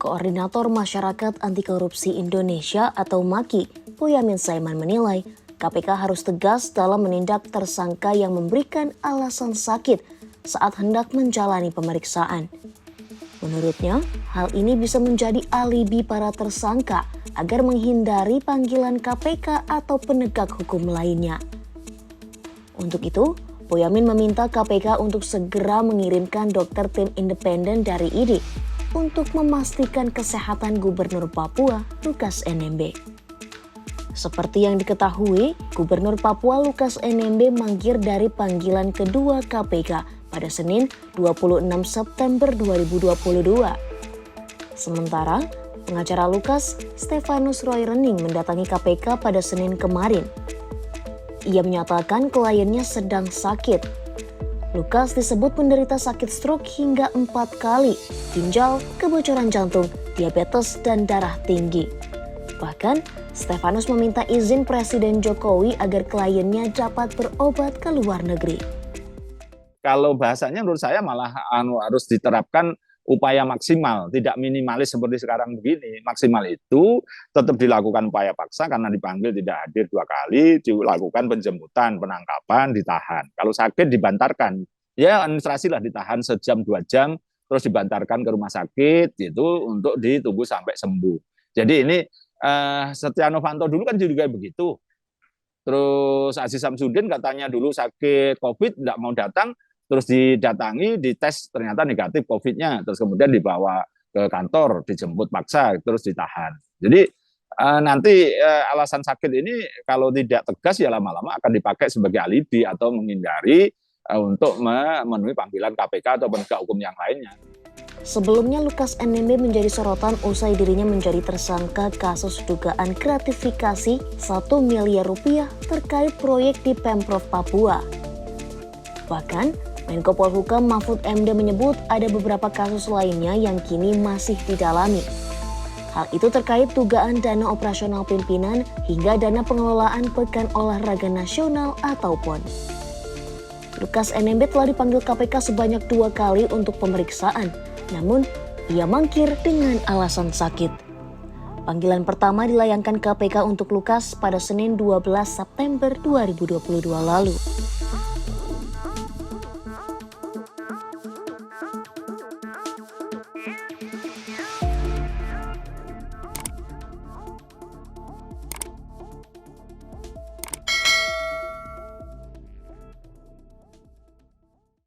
Koordinator Masyarakat Anti Korupsi Indonesia atau MAKI, Boyamin Saiman menilai KPK harus tegas dalam menindak tersangka yang memberikan alasan sakit saat hendak menjalani pemeriksaan. Menurutnya, hal ini bisa menjadi alibi para tersangka agar menghindari panggilan KPK atau penegak hukum lainnya. Untuk itu, Boyamin meminta KPK untuk segera mengirimkan dokter tim independen dari ID untuk memastikan kesehatan Gubernur Papua, Lukas NMB. Seperti yang diketahui, Gubernur Papua Lukas NMB mangkir dari panggilan kedua KPK pada Senin 26 September 2022. Sementara, pengacara Lukas, Stefanus Roy Rening mendatangi KPK pada Senin kemarin. Ia menyatakan kliennya sedang sakit. Lukas disebut menderita sakit stroke hingga 4 kali, ginjal, kebocoran jantung, diabetes, dan darah tinggi. Bahkan, Stefanus meminta izin Presiden Jokowi agar kliennya dapat berobat ke luar negeri. Kalau bahasanya menurut saya malah harus diterapkan upaya maksimal, tidak minimalis seperti sekarang begini. Maksimal itu tetap dilakukan upaya paksa karena dipanggil tidak hadir 2 kali, dilakukan penjemputan, penangkapan, ditahan. Kalau sakit dibantarkan, ya administrasi lah ditahan sejam 2 jam, terus dibantarkan ke rumah sakit gitu untuk ditunggu sampai sembuh. Jadi ini Setia Novanto dulu kan juga begitu. Terus Aziz Samsudin katanya dulu sakit COVID, tidak mau datang, terus didatangi, dites ternyata negatif COVID-nya, terus kemudian dibawa ke kantor, dijemput paksa, terus ditahan. Jadi nanti alasan sakit ini kalau tidak tegas ya lama-lama akan dipakai sebagai alibi atau menghindari untuk memenuhi panggilan KPK atau penegak hukum yang lainnya. Sebelumnya Lukas NMB menjadi sorotan usai dirinya menjadi tersangka kasus dugaan gratifikasi 1 miliar rupiah terkait proyek di Pemprov Papua. Bahkan, Menko Polhukam Mahfud MD menyebut ada beberapa kasus lainnya yang kini masih didalami. Hal itu terkait dugaan dana operasional pimpinan hingga dana pengelolaan Pekan Olahraga Nasional atau PON. Lukas NMB telah dipanggil KPK sebanyak 2 kali untuk pemeriksaan, namun ia mangkir dengan alasan sakit. Panggilan pertama dilayangkan KPK untuk Lukas pada Senin 12 September 2022 lalu.